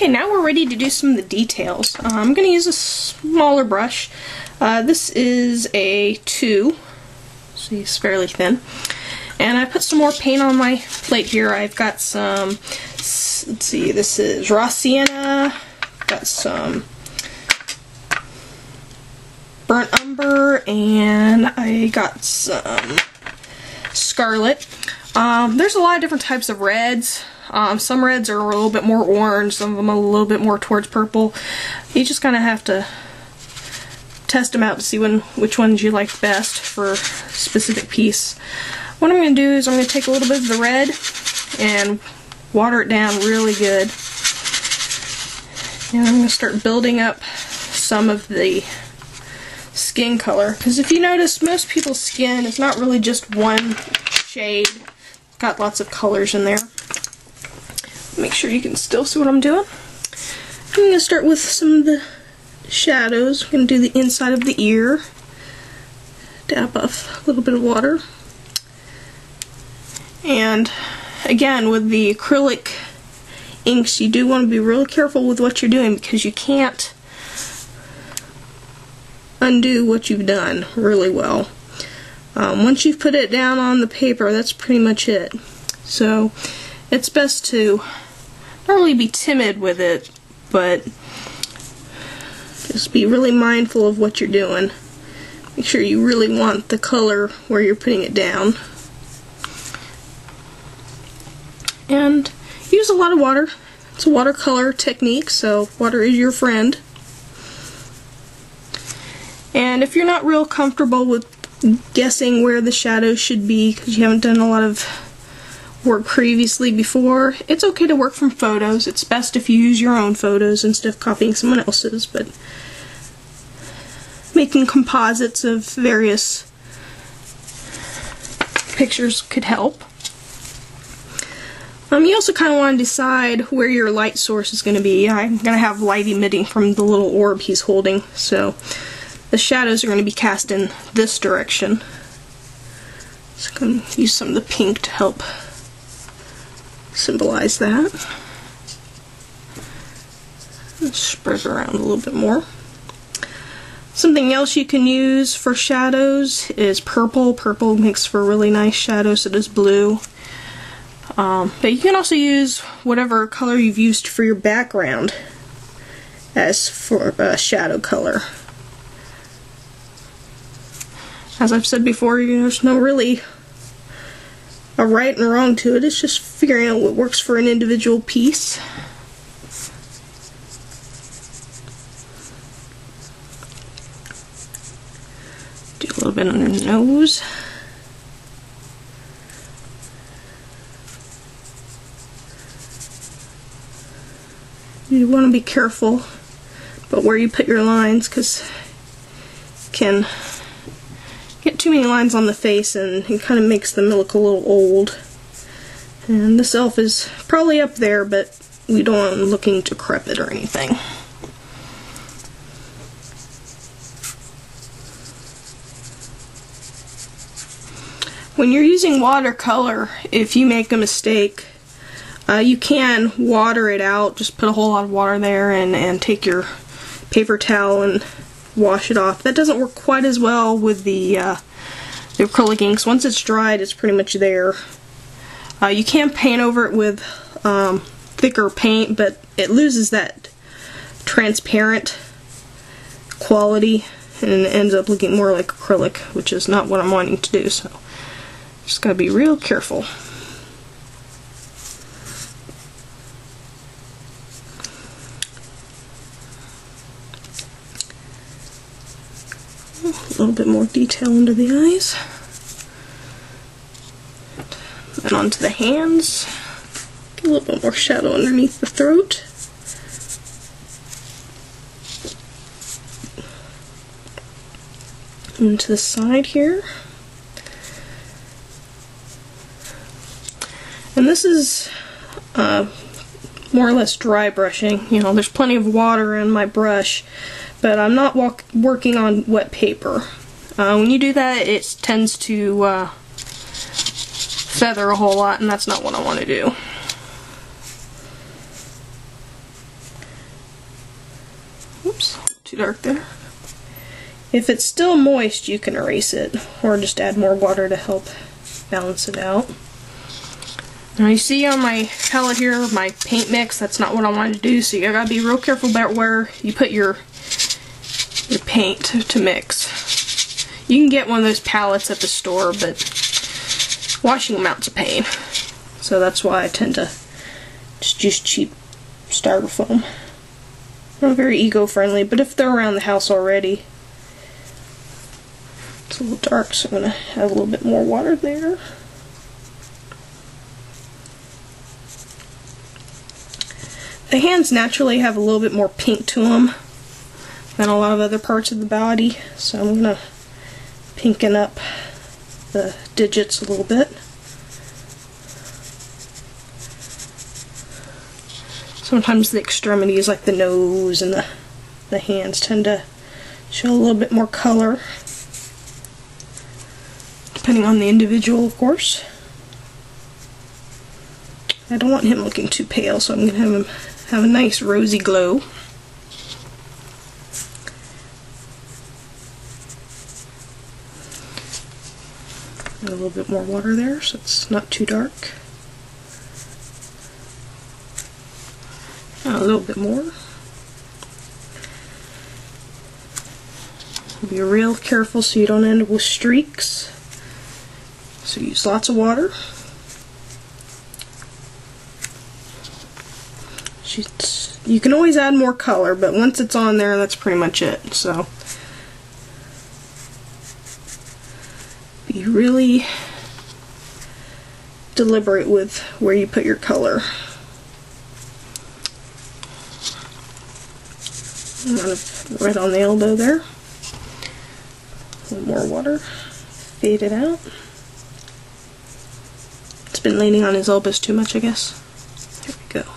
Okay, now we're ready to do some of the details. I'm going to use a smaller brush. This is a 2, so it's fairly thin. And I put some more paint on my plate here. I've got some, let's see, this is raw sienna, got some burnt umber, and I got some scarlet. There's a lot of different types of reds. Some reds are a little bit more orange, some of them a little bit more towards purple. You just kind of have to test them out to see which ones you like best for a specific piece. What I'm going to do is I'm going to take a little bit of the red and water it down really good. And I'm going to start building up some of the skin color. Because if you notice, most people's skin is not really just one shade. Got lots of colors in there. Make sure you can still see what I'm doing. I'm going to start with some of the shadows. I'm going to do the inside of the ear. Dab off a little bit of water. And again, with the acrylic inks, you do want to be really careful with what you're doing because you can't undo what you've done really well. Once you've put it down on the paper, that's pretty much it. So it's best to not really be timid with it, but just be really mindful of what you're doing. Make sure you really want the color where you're putting it down. And use a lot of water. It's a watercolor technique, so water is your friend. And if you're not real comfortable with guessing where the shadows should be because you haven't done a lot of work previously before, it's okay to work from photos. It's best if you use your own photos instead of copying someone else's, but making composites of various pictures could help. You also kind of want to decide where your light source is going to be. I'm going to have light emitting from the little orb he's holding, so the shadows are going to be cast in this direction. So I'm going to use some of the pink to help symbolize that. And spread it around a little bit more. Something else you can use for shadows is purple. Purple makes for really nice shadows, so does blue. But you can also use whatever color you've used for your background as for shadow color. As I've said before, there's no really a right and wrong to it. It's just figuring out what works for an individual piece. Do a little bit on her nose. You want to be careful about where you put your lines because you can get too many lines on the face and it kind of makes them look a little old. And this elf is probably up there, but we don't want him looking decrepit or anything. When you're using watercolor, if you make a mistake, you can water it out. Just put a whole lot of water there and take your paper towel and wash it off. That doesn't work quite as well with the acrylic inks. Once it's dried, it's pretty much there. You can paint over it with thicker paint, but it loses that transparent quality and it ends up looking more like acrylic, which is not what I'm wanting to do. So just gotta be real careful. A little bit more detail under the eyes. And onto the hands. Get a little bit more shadow underneath the throat. And to the side here. And this is more or less dry brushing. You know, there's plenty of water in my brush, but I'm not working on wet paper. When you do that, it tends to feather a whole lot, and that's not what I want to do. Too dark there. If it's still moist, you can erase it, or just add more water to help balance it out. Now you see on my palette here, my paint mix, that's not what I wanted to do, so you gotta be real careful about where you put your paint to mix. You can get one of those palettes at the store, but washing them out's a pain. So that's why I tend to just use cheap styrofoam. Not very eco-friendly, but if they're around the house already. It's a little dark, so I'm going to add a little bit more water there. The hands naturally have a little bit more pink to them than a lot of other parts of the body, so I'm going to pinken up the digits a little bit. Sometimes the extremities, like the nose and the hands, tend to show a little bit more color. Depending on the individual, of course. I don't want him looking too pale, so I'm going to have him have a nice rosy glow. Add a little bit more water there so it's not too dark. A little bit more. Be real careful so you don't end up with streaks. So use lots of water. You can always add more color, but once it's on there, that's pretty much it. So be really deliberate with where you put your color. Kind of right on the elbow there. A little more water. Fade it out. It's been leaning on his elbows too much, I guess. There we go.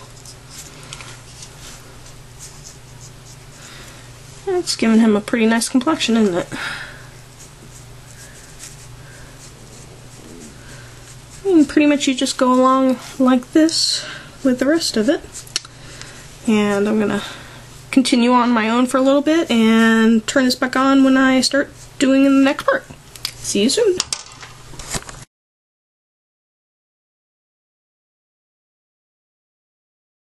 It's giving him a pretty nice complexion, isn't it? And pretty much you just go along like this with the rest of it. And I'm gonna continue on my own for a little bit and turn this back on when I start doing the next part. See you soon.